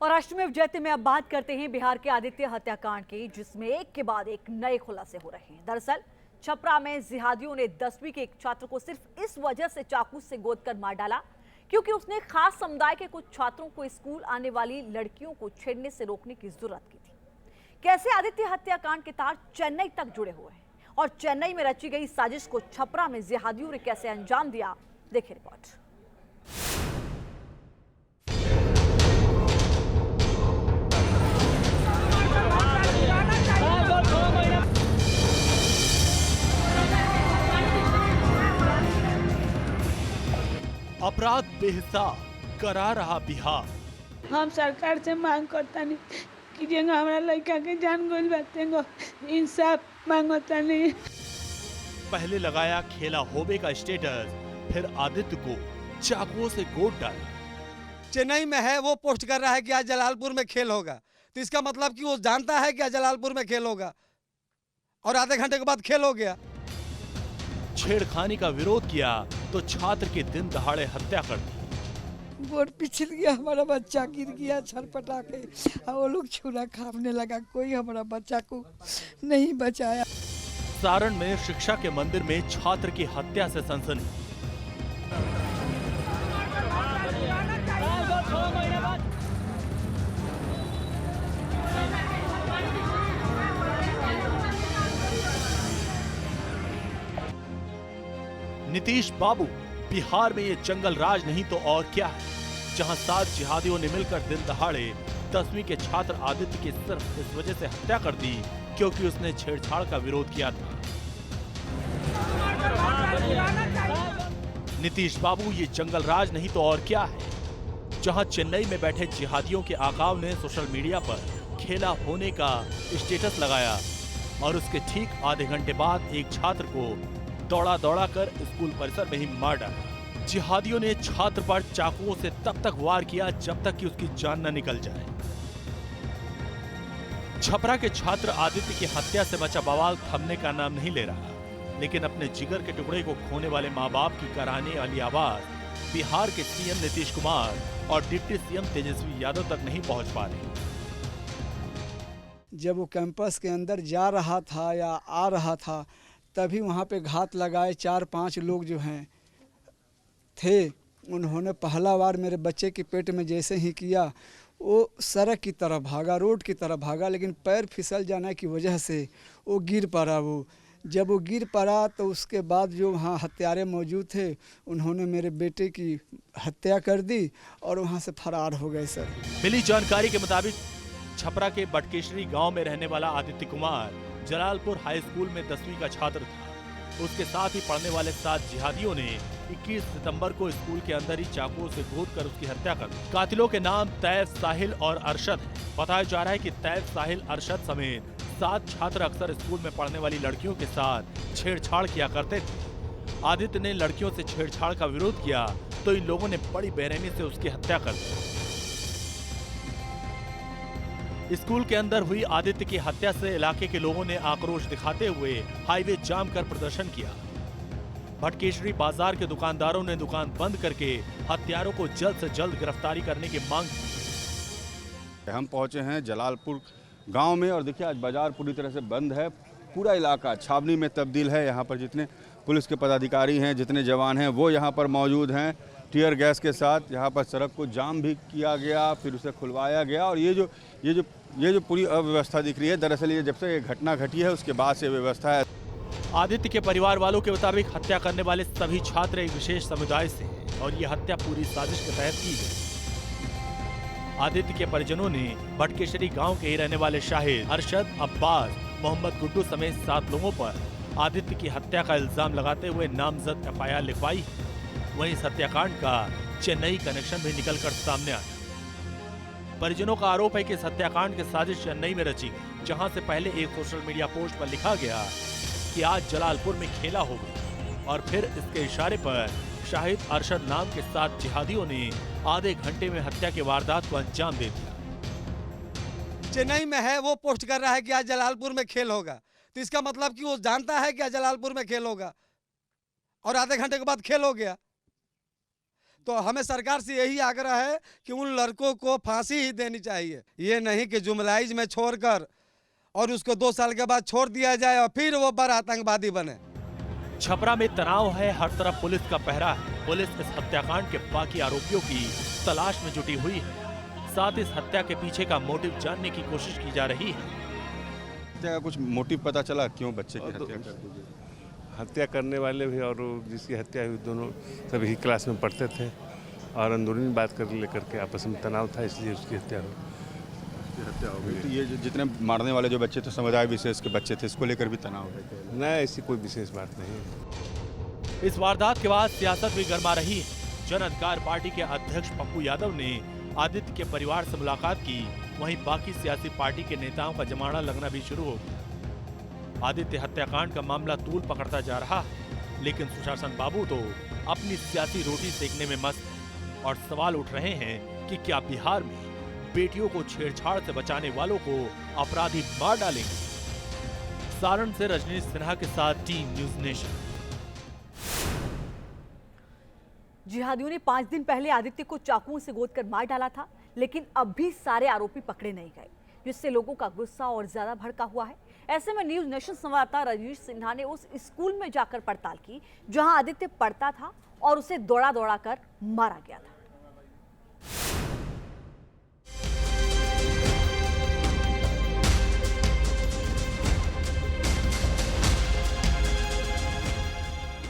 और अष्टमी जयंती में अब बात करते हैं बिहार के आदित्य हत्याकांड की, जिसमें एक के बाद एक नए खुलासे हो रहे हैं। दरअसल छपरा में जिहादियों ने 10वीं के एक छात्र को सिर्फ इस वजह से चाकू से गोदकर मार डाला क्योंकि उसने खास समुदाय के कुछ छात्रों को स्कूल आने वाली लड़कियों को छेड़ने से रोकने की जरूरत की थी। कैसे आदित्य हत्याकांड के तार चेन्नई तक जुड़े हुए हैं और चेन्नई में रची गई साजिश को छपरा में जिहादियों ने कैसे अंजाम दिया, देखिए रिपोर्ट। अपराध बेहिसाब करा रहा बिहार। हम सरकार से मांग करता नहीं कि हमारा लड़का के जान गोल बातेंगो इंसाफ मांगता नहीं। पहले लगाया खेला होबे का स्टेटस, फिर आदित्य को चाकुओं से गोद डाला। चेन्नई में है, वो पोस्ट कर रहा है कि आज जलालपुर में खेल होगा, तो इसका मतलब कि वो जानता है कि आज जलालपुर में खेल होगा और आधे घंटे के बाद खेल हो गया। छेड़खानी का विरोध किया तो छात्र की दिन दहाड़े हत्या कर दी। बोर्ड पिछल गया, हमारा बच्चा गिर गया छरपटा के, वो लोग छुरा खाने लगा, कोई हमारा बच्चा को नहीं बचाया। सारण में शिक्षा के मंदिर में छात्र की हत्या से सनसनी। नीतीश बाबू, बिहार में ये जंगल राज नहीं तो और क्या है, जहां 7 जिहादियों ने मिलकर दिन दहाड़े 10वीं के छात्र आदित्य की सिर्फ इस वजह से हत्या कर दी क्योंकि उसने छेड़छाड़ का विरोध किया था। नीतीश बाबू, ये जंगल राज नहीं तो और क्या है, जहां चेन्नई में बैठे जिहादियों के आकाव ने सोशल मीडिया पर खेला होने का स्टेटस लगाया और उसके ठीक आधे घंटे बाद एक छात्र को दौड़ा दौड़ा कर स्कूल परिसर में ही मार डाला। जिहादियों ने छात्र पर चाकुओं से तब तक वार किया जब तक कि उसकी जान न निकल जाए। छपरा के छात्र आदित्य की हत्या से बचा बवाल थमने का नाम नहीं ले रहा, लेकिन अपने जिगर के टुकड़े को खोने वाले माँ बाप की कराने वाली आवाज बिहार के सीएम नीतीश कुमार और डिप्टी सीएम तेजस्वी यादव तक नहीं पहुंच पा रही। जब वो कैंपस के अंदर जा रहा था या आ रहा था, तभी वहाँ पे घात लगाए 4-5 लोग जो हैं थे। उन्होंने पहला बार मेरे बच्चे के पेट में जैसे ही किया, वो सड़क की तरफ भागा, रोड की तरफ भागा, लेकिन पैर फिसल जाने की वजह से वो गिर पड़ा। जब वो गिर पड़ा तो उसके बाद जो वहाँ हत्यारे मौजूद थे, उन्होंने मेरे बेटे की हत्या कर दी और वहाँ से फरार हो गए। सर, मिली जानकारी के मुताबिक छपरा के बटकेशरी गांव में रहने वाला आदित्य कुमार जलालपुर हाई स्कूल में 10वीं का छात्र था। उसके साथ ही पढ़ने वाले 7 जिहादियों ने 21 सितंबर को स्कूल के अंदर ही चाकुओं से गोदकर उसकी हत्या कर दी। कातिलों के नाम तैफ, साहिल और अरशद है। बताया जा रहा है कि तैफ, साहिल, अरशद समेत 7 छात्र अक्सर स्कूल में पढ़ने वाली लड़कियों के साथ छेड़छाड़ किया करते थे। आदित्य ने लड़कियों से छेड़छाड़ का विरोध किया तो इन लोगों ने बड़ी बेरहमी से उसकी हत्या कर दी। स्कूल के अंदर हुई आदित्य की हत्या से इलाके के लोगों ने आक्रोश दिखाते हुए हाईवे जाम कर प्रदर्शन किया। भटकेशरी बाजार के दुकानदारों ने दुकान बंद करके हत्यारों को जल्द से जल्द गिरफ्तारी करने की मांग की। हम पहुंचे हैं जलालपुर गांव में और देखिए आज बाजार पूरी तरह से बंद है। पूरा इलाका छावनी में तब्दील है। यहाँ पर जितने पुलिस के पदाधिकारी हैं, जितने जवान हैं, वो यहाँ पर मौजूद हैं। टीयर गैस के साथ यहाँ पर सड़क को जाम भी किया गया, फिर उसे खुलवाया गया। और ये जो पूरी अव्यवस्था दिख रही है, दरअसल ये जब से ये घटना घटी है उसके बाद से व्यवस्था है। आदित्य के परिवार वालों के मुताबिक हत्या करने वाले सभी छात्र एक विशेष समुदाय से हैं और ये हत्या पूरी साजिश के तहत की गई। आदित्य के परिजनों ने भटकेशरी गांव के ही रहने वाले शाहिद, अरशद, अब्बास, मोहम्मद गुड्डू समेत 7 लोगों पर आदित्य की हत्या का इल्जाम लगाते हुए नामजद FIR लिखवाई। वहीं इस हत्याकांड का चेन्नई कनेक्शन भी निकलकर सामने आया। परिजनों का आरोप है कि इस हत्याकांड की साजिश चेन्नई में रची गई, जहां से पहले एक सोशल मीडिया पोस्ट पर लिखा गया कि आज जलालपुर में खेला होगा और फिर इसके इशारे पर शाहिद, अरशद नाम के 7 जिहादियों ने आधे घंटे में हत्या के वारदात को अंजाम दे दिया। चेन्नई में है, वो पोस्ट कर रहा है कि आज जलालपुर में खेल होगा, तो इसका मतलब कि वो जानता है कि आज जलालपुर में खेल होगा और आधे घंटे के बाद खेल हो गया। तो हमें सरकार से यही आग्रह है कि उन लड़कों को फांसी ही देनी चाहिए, ये नहीं कि जुमलाइज में छोड़कर और उसको 2 साल के बाद छोड़ दिया जाए और फिर वो बड़ा आतंकवादी बने। छपरा में तनाव है, हर तरफ पुलिस का पहरा है। पुलिस इस हत्याकांड के बाकी आरोपियों की तलाश में जुटी हुई है। साथ इस हत्या के पीछे का मोटिव जानने की कोशिश की जा रही है। हत्या का कुछ मोटिव पता चला, क्यों बच्चे की हत्या कर दी? हत्या करने वाले भी और जिसकी हत्या हुई दोनों सब ही क्लास में पढ़ते थे और अंदरूनी बात कर लेकर के आपस में तनाव था, इसलिए उसकी हत्या हो गई। तो ये जितने मारने वाले जो बच्चे थे समुदाय विशेष के बच्चे थे, इसको लेकर भी तनाव है? न, ऐसी कोई विशेष बात नहीं है। इस वारदात के बाद सियासत भी गर्मा रही है। जन अधिकार पार्टी के अध्यक्ष पप्पू यादव ने आदित्य के परिवार से मुलाकात की, वहीं बाकी सियासी पार्टी के नेताओं का जमाना लगना भी शुरू हो गया। आदित्य हत्याकांड का मामला तूल पकड़ता जा रहा है, लेकिन सुशासन बाबू तो अपनी सियासी रोटी सेकने में मस्त हैं और सवाल उठ रहे हैं कि क्या बिहार में बेटियों को छेड़छाड़ से बचाने वालों को अपराधी मार डालेंगे। सारण से रजनीश सिन्हा के साथ टीम न्यूज़ नेशन। जिहादियों ने 5 दिन पहले आदित्य को चाकुओं से गोदकर मार डाला था, लेकिन अब भी सारे आरोपी पकड़े नहीं गए, जिससे लोगों का गुस्सा और ज्यादा भड़का हुआ है। ऐसे में न्यूज़ नेशन संवाददाता रजनीश सिन्हा ने उस स्कूल में जाकर पड़ताल की जहां आदित्य पढ़ता था और उसे दौड़ा दौड़ा कर मारा गया था।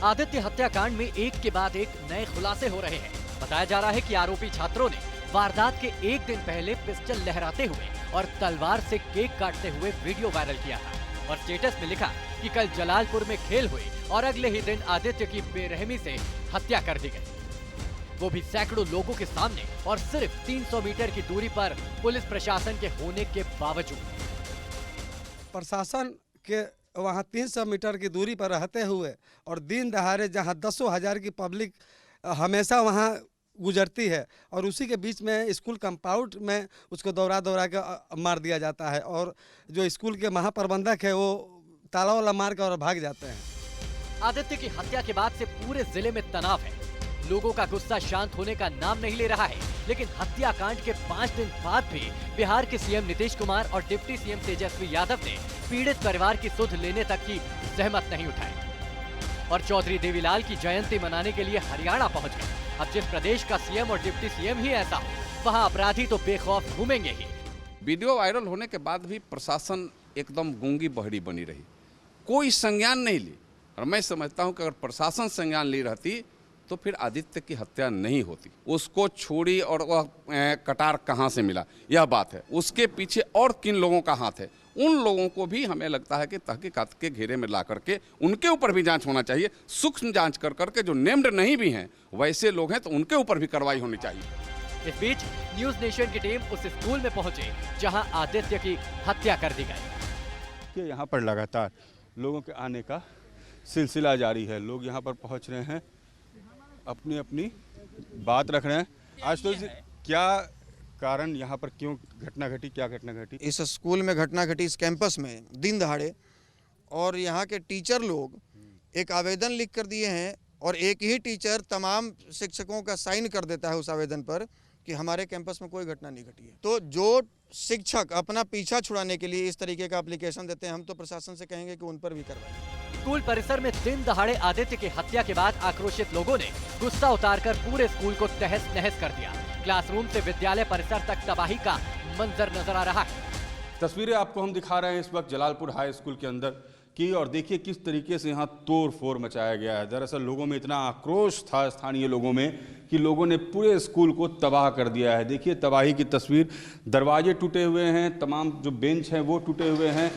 आदित्य हत्याकांड में एक के बाद एक नए खुलासे हो रहे हैं। बताया जा रहा है कि आरोपी छात्रों ने वारदात के एक दिन पहले पिस्टल लहराते हुए और तलवार से केक काटते हुए वीडियो वायरल किया था और स्टेटस में लिखा कि कल जलालपुर में खेल हुई और अगले ही दिन आदित्य की बेरहमी से हत्या कर दी गई, वो भी सैकड़ों लोगों के सामने और सिर्फ 300 मीटर की दूरी पर पुलिस प्रशासन के होने के बावजूद। प्रशासन के वहाँ 300 मीटर की दूरी पर रहते हुए और दिन दहाड़े जहाँ 10,000 की पब्लिक हमेशा वहाँ गुजरती है और उसी के बीच में स्कूल कंपाउंड में उसको दौड़ा दौड़ा के मार दिया जाता है और जो स्कूल के महाप्रबंधक है वो ताला वाला मार कर और भाग जाते हैं। आदित्य की हत्या के बाद से पूरे जिले में तनाव है। लोगों का गुस्सा शांत होने का नाम नहीं ले रहा है, लेकिन हत्याकांड के 5 दिन बाद भी बिहार के सीएम नीतीश कुमार और डिप्टी सीएम तेजस्वी यादव ने पीड़ित परिवार की सुध लेने तक की जहमत नहीं उठाई और चौधरी देवीलाल की जयंती मनाने के लिए हरियाणा पहुंच गए। अब जिस प्रदेश का सीएम और डिप्टी सीएम ही ऐसा हो, वहाँ अपराधी तो बेखौफ घूमेंगे ही। वीडियो वायरल होने के बाद भी प्रशासन एकदम गूंगी बहरी बनी रही, कोई संज्ञान नहीं ली। और मैं समझता हूं कि अगर प्रशासन संज्ञान ली रहती तो फिर आदित्य की हत्या नहीं होती। उसको छोड़ी और वह कटार कहाँ से मिला, यह बात है। उसके पीछे और किन लोगों का हाथ है, उन लोगों को भी हमें लगता है कि तहकीकात के घेरे में ला करके उनके ऊपर भी जांच होना चाहिए। सूक्ष्म जांच कर करके जो नेम्ड नहीं भी हैं वैसे लोग हैं तो उनके ऊपर भी कार्रवाई होनी चाहिए। इस बीच न्यूज़ नेशन की टीम उस स्कूल में पहुंचे जहां आदित्य की हत्या कर दी गई। कि यहाँ पर लगातार लोगों के आने का सिलसिला जारी है। लोग यहाँ पर पहुँच रहे हैं, अपनी अपनी बात रख रहे हैं। आज तो क्या कारण यहाँ पर क्यों घटना घटी, क्या घटना घटी? इस स्कूल में घटना घटी, इस कैंपस में दिन दहाड़े, और यहाँ के टीचर लोग एक आवेदन लिख कर दिए हैं और एक ही टीचर तमाम शिक्षकों का साइन कर देता है उस आवेदन पर कि हमारे कैंपस में कोई घटना नहीं घटी है। तो जो शिक्षक अपना पीछा छुड़ाने के लिए इस तरीके का एप्लीकेशन देते हैं, हम तो प्रशासन से कहेंगे कि उन पर भी कार्रवाई। स्कूल परिसर में दिन दहाड़े आदित्य की हत्या के बाद आक्रोशित लोगों ने गुस्सा उतारकर पूरे स्कूल को तहस नहस कर दिया। क्लासरूम से विद्यालय परिसर तक तबाही का मंजर नजर आ रहा है। तस्वीरें आपको हम दिखा रहे हैं इस वक्त जलालपुर हाई स्कूल के अंदर की, और देखिए किस तरीके से यहाँ तोड़ फोड़ मचाया गया है। दरअसल लोगों में इतना आक्रोश था, स्थानीय लोगों में, कि लोगों ने पूरे स्कूल को तबाह कर दिया है। देखिए तबाही की तस्वीर, दरवाजे टूटे हुए हैं, तमाम जो बेंच हैं वो टूटे हुए हैं।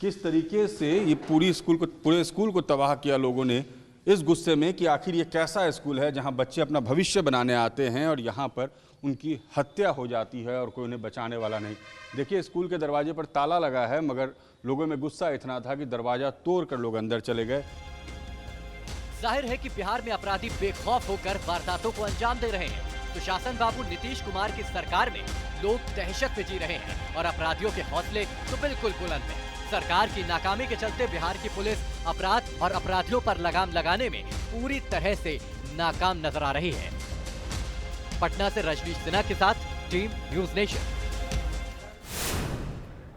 किस तरीके से ये पूरे स्कूल को तबाह किया लोगों ने, इस गुस्से में कि आखिर ये कैसा स्कूल है जहाँ बच्चे अपना भविष्य बनाने आते हैं और यहाँ पर उनकी हत्या हो जाती है और कोई उन्हें बचाने वाला नहीं। देखिए स्कूल के दरवाजे पर ताला लगा है, मगर लोगों में गुस्सा इतना था कि दरवाजा तोड़कर लोग अंदर चले गए। जाहिर है कि बिहार में अपराधी बेखौफ होकर वारदातों को अंजाम दे रहे हैं। सुशासन बाबू नीतीश कुमार की सरकार में लोग दहशत में जी रहे हैं और अपराधियों के हौसले तो बिल्कुल बुलंद हैं। सरकार की नाकामी के चलते बिहार की पुलिस अपराध और अपराधियों पर लगाम लगाने में पूरी तरह से नाकाम नजर आ रही है। पटना से रजनीश सिन्हा के साथ टीम न्यूज नेशन।